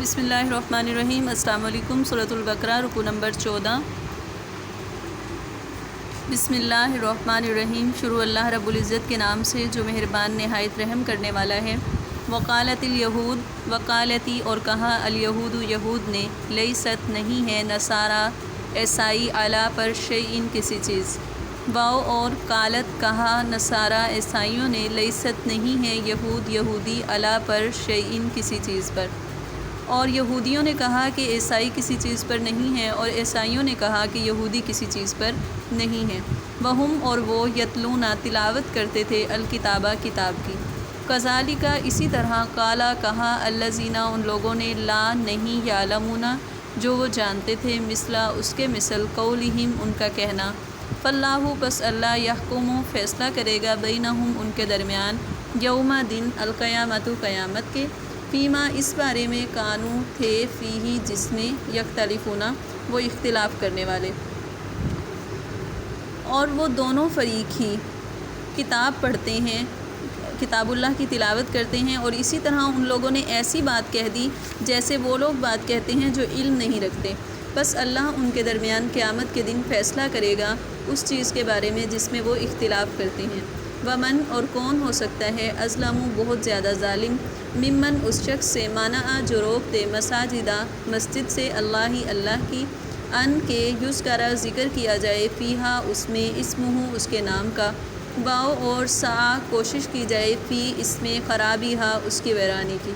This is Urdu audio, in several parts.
بسم اللہ الرحمن الرحیم۔ السلام علیکم۔ سورۃ البقرہ رکوع نمبر 14۔ بسم اللہ الرحمن الرحیم۔ شروع اللہ رب العزت کے نام سے جو مہربان نہایت رحم کرنے والا ہے۔ وقالت الیہود، وقالتی اور کہا، الیہود یہود نے، لیست نہیں ہے، نصارا عیسائی، علی پر شیئن کسی چیز۔ واو اور قالت کہا نصارا عیسائیوں نے، لیست نہیں ہے، یہود یہودی، علی پر شیئن کسی چیز پر۔ اور یہودیوں نے کہا کہ عیسائی کسی چیز پر نہیں ہے، اور عیسائیوں نے کہا کہ یہودی کسی چیز پر نہیں ہے۔ وہم اور وہ، یتلون تلاوت کرتے تھے، الکتابہ کتاب کی۔ کذالک اسی طرح، قالا کہا، الذین ان لوگوں نے، لا نہیں، یعلمون جو وہ جانتے تھے، مثلا اس کے مثل، قولہم ان کا کہنا۔ فاللہ پس اللہ، یحکم فیصلہ کرے گا، بینہم ان کے درمیان، یوم دن، القیامت قیامت کے، فیما اس بارے میں، کانوا تھے، فیہ جس میں، یختلفون وہ اختلاف کرنے والے۔ اور وہ دونوں فریق ہی کتاب پڑھتے ہیں، کتاب اللہ کی تلاوت کرتے ہیں، اور اسی طرح ان لوگوں نے ایسی بات کہہ دی جیسے وہ لوگ بات کہتے ہیں جو علم نہیں رکھتے۔ بس اللہ ان کے درمیان قیامت کے دن فیصلہ کرے گا اس چیز کے بارے میں جس میں وہ اختلاف کرتے ہیں۔ ومن اور کون ہو سکتا ہے، اظلم بہت زیادہ ظالم، ممن اس شخص سے، منع جو روک دے، مساجدہ مسجد سے، اللہ کی، ان کے یذکر ذکر کیا جائے، فیہا اس میں، اسمہ اس کے نام کا، واو اور سعی کوشش کی جائے، فی اس میں، خرابیہا اس کی ویرانی کی۔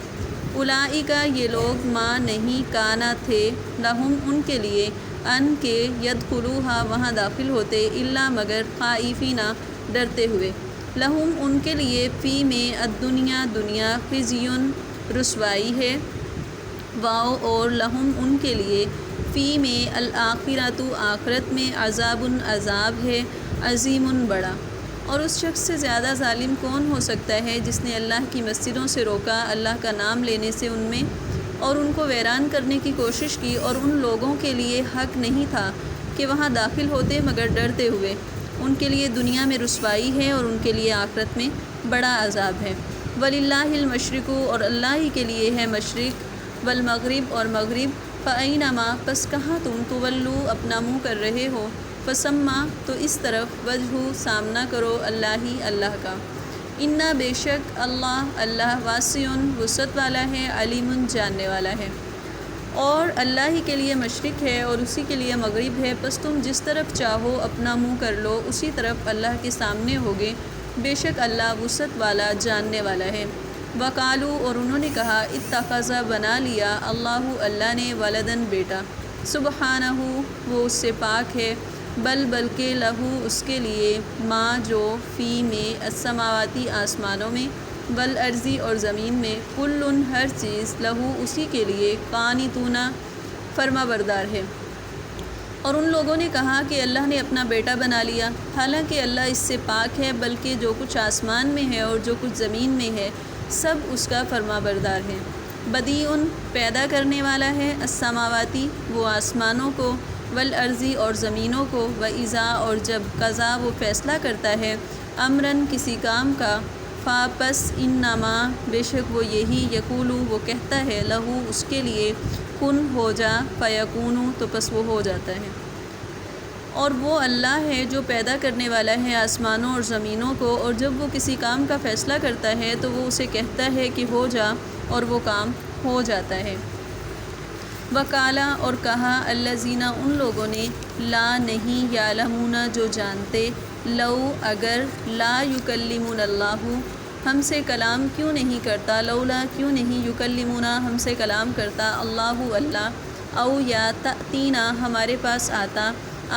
اولئک یہ لوگ، ما نہیں، کانا تھے، لہم ان کے لیے، ان کے، یدخلوہا وہاں داخل ہوتے، الا مگر، خائفین ڈرتے ہوئے، لہم ان کے لیے، فی میں، الدنیا دنیا، خزی رسوائی ہے، واو اور لہم ان کے لیے، فی میں، الآخرۃ آخرت میں، عذاب عذاب ہے، عظیم بڑا۔ اور اس شخص سے زیادہ ظالم کون ہو سکتا ہے جس نے اللہ کی مسجدوں سے روکا، اللہ کا نام لینے سے ان میں، اور ان کو ویران کرنے کی کوشش کی، اور ان لوگوں کے لیے حق نہیں تھا کہ وہاں داخل ہوتے مگر ڈرتے ہوئے۔ ان کے لیے دنیا میں رسوائی ہے، اور ان کے لیے آخرت میں بڑا عذاب ہے۔ وَلِلَّهِ الْمَشْرِقُ اور اللہ ہی کے لیے ہے مشرق، والمغرب اور مغرب، فَأَيْنَمَا پس کہاں تم، تُوَلُّوا اپنا منہ کر رہے ہو، فَثَمَّ تو اس طرف، وجہ سامنا کرو، اللہ کا۔ اِنَّا بے شک، اللہ واسع وسعت والا ہے، علیم جاننے والا ہے۔ اور اللہ ہی کے لیے مشرق ہے اور اسی کے لیے مغرب ہے، پس تم جس طرف چاہو اپنا منہ کر لو، اسی طرف اللہ کے سامنے ہوگے، بے شک اللہ وسعت والا جاننے والا ہے۔ وقالو اور انہوں نے کہا، اتخذ بنا لیا، اللہ نے، ولدن بیٹا، سبحانہ وہ اس سے پاک ہے، بلکہ لہو اس کے لیے، ما جو، فی میں، السماواتی آسمانوں میں، والارضی اور زمین میں، کل ہر چیز، لہو اسی کے لیے، قانتون فرما بردار ہے۔ اور ان لوگوں نے کہا کہ اللہ نے اپنا بیٹا بنا لیا، حالانکہ اللہ اس سے پاک ہے، بلکہ جو کچھ آسمان میں ہے اور جو کچھ زمین میں ہے سب اس کا فرما بردار ہے۔ بدیع پیدا کرنے والا ہے، السماواتی وہ آسمانوں کو، والارضی اور زمینوں کو، واذا اور جب، قضا وہ فیصلہ کرتا ہے، امرن کسی کام کا، پس انما بے شک وہ یہی، یقولو وہ کہتا ہے، لہو اس کے لیے، کن ہو جا، فیکون تو پس وہ ہو جاتا ہے۔ اور وہ اللہ ہے جو پیدا کرنے والا ہے آسمانوں اور زمینوں کو، اور جب وہ کسی کام کا فیصلہ کرتا ہے تو وہ اسے کہتا ہے کہ ہو جا، اور وہ کام ہو جاتا ہے۔ وقالا اور کہا، الذین ان لوگوں نے، لا نہیں، یعلمون جو جانتے، لو اگر، لا یکلمون اللہ ہم سے کلام کیوں نہیں کرتا، لولا کیوں نہیں، یکلمنا ہم سے کلام کرتا، اللہ، او یا، تأتینا ہمارے پاس آتا،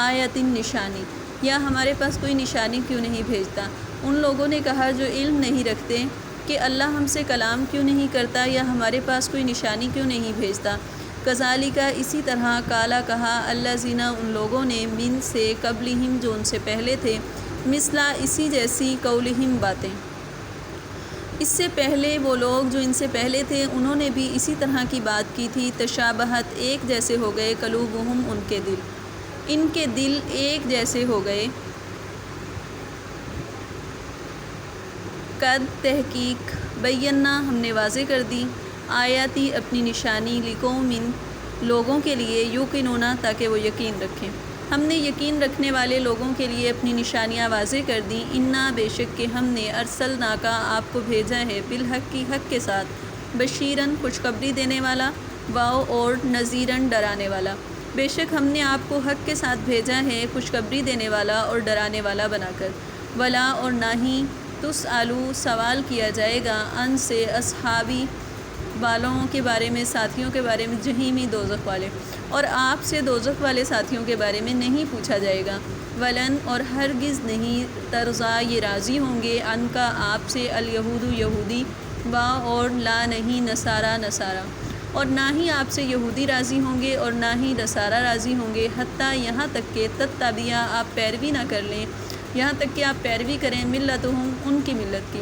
آیت نشانی، یا ہمارے پاس کوئی نشانی کیوں نہیں بھیجتا۔ ان لوگوں نے کہا جو علم نہیں رکھتے کہ اللہ ہم سے کلام کیوں نہیں کرتا یا ہمارے پاس کوئی نشانی کیوں نہیں بھیجتا۔ کذالک اسی طرح، قالا کہا، الذین ان لوگوں نے، من سے، قبلہم جو ان سے پہلے تھے، مثلا اسی جیسی، قولہم باتیں، اس سے پہلے وہ لوگ جو ان سے پہلے تھے انہوں نے بھی اسی طرح کی بات کی تھی، تشابہت ایک جیسے ہو گئے، قلوبہم ان کے دل ایک جیسے ہو گئے، قد تحقیق، بینا ہم نے واضح کر دی، آیاتی اپنی نشانی لقوم لوگوں کے لیے یوقنون تاکہ وہ یقین رکھیں۔ ہم نے یقین رکھنے والے لوگوں کے لیے اپنی نشانیاں واضح کر دیں۔ انا بے شک کہ ہم نے ارسلناکا آپ کو بھیجا ہے بالحق کی حق کے ساتھ، بشیرن خوشخبری دینے والا، واؤ اور نذیرن ڈرانے والا۔ بے شک ہم نے آپ کو حق کے ساتھ بھیجا ہے خوشخبری دینے والا اور ڈرانے والا بنا کر۔ ولا اور نہ ہی تسألو سوال کیا جائے گا ان سے اصحابی والوں کے بارے میں، ساتھیوں کے بارے میں، جہیمی دوزخ والے، اور آپ سے دوزخ والے ساتھیوں کے بارے میں نہیں پوچھا جائے گا۔ ولن اور ہرگز نہیں ترضا یہ راضی ہوں گے ان کا آپ سے الیہود یہودی، وا اور لا نہیں نصارا نصارا، اور نہ ہی آپ سے یہودی راضی ہوں گے اور نہ ہی نصارا راضی ہوں گے، حتیٰ یہاں تک کہ تتبعوا آپ پیروی نہ کر لیں، یہاں تک کہ آپ پیروی کریں ملتہم ان کی ملت کی۔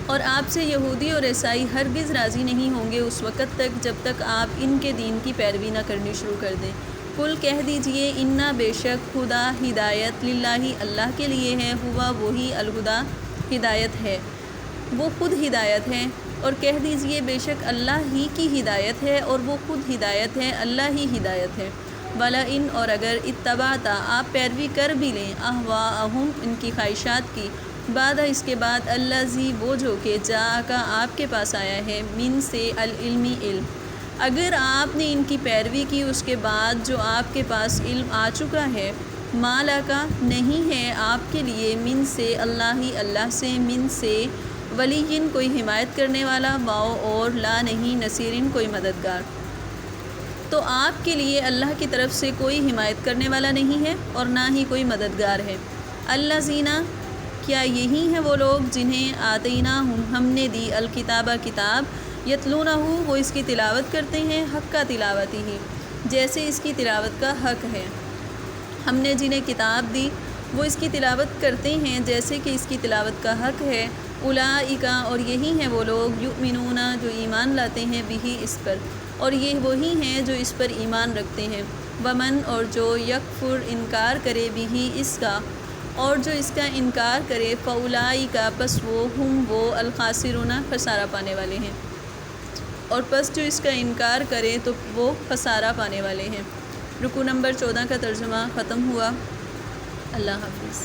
اور آپ سے یہودی اور عیسائی ہرگز راضی نہیں ہوں گے اس وقت تک جب تک آپ ان کے دین کی پیروی نہ کرنی شروع کر دیں۔ قل کہہ دیجئے انا بے شک خدا ہدایت للہ اللہ کے لیے ہے، ہوا وہی الہدا ہدایت ہے، وہ خود ہدایت ہے۔ اور کہہ دیجئے بے شک اللہ ہی کی ہدایت ہے اور وہ خود ہدایت ہے، اللہ ہی ہدایت ہے۔ ولا ان اور اگر اتبعت آپ پیروی کر بھی لیں اہواءہم ان کی خواہشات کی، بعد اس کے بعد الذی وہ جو کہ جاءکا آپ کے پاس آیا ہے من سے العلم علم، اگر آپ نے ان کی پیروی کی اس کے بعد جو آپ کے پاس علم آ چکا ہے، مالکا نہیں ہے آپ کے لیے من سے اللہ سے من سے ولیٍ کوئی حمایت کرنے والا، واؤ اور لا نہیں نصیرٍ کوئی مددگار، تو آپ کے لیے اللہ کی طرف سے کوئی حمایت کرنے والا نہیں ہے اور نہ ہی کوئی مددگار ہے۔ الذین کیا یہی ہیں وہ لوگ جنہیں آتیناہم ہم نے دی الکتاب کتاب، یتلونہ وہ اس کی تلاوت کرتے ہیں، حق کا تلاوتی ہی جیسے اس کی تلاوت کا حق ہے۔ ہم نے جنہیں کتاب دی وہ اس کی تلاوت کرتے ہیں جیسے کہ اس کی تلاوت کا حق ہے۔ اولئک اور یہی ہیں وہ لوگ یؤمنون جو ایمان لاتے ہیں بہ اس پر، اور یہ وہی ہیں جو اس پر ایمان رکھتے ہیں۔ ومن اور جو یکفر انکار کرے بہ اس کا، اور جو اس کا انکار کرے فاولئک پس وہ الخاسرون خسارہ پانے والے ہیں، اور پس جو اس کا انکار کرے تو وہ خسارہ پانے والے ہیں۔ رکوع نمبر 14 کا ترجمہ ختم ہوا۔ اللہ حافظ۔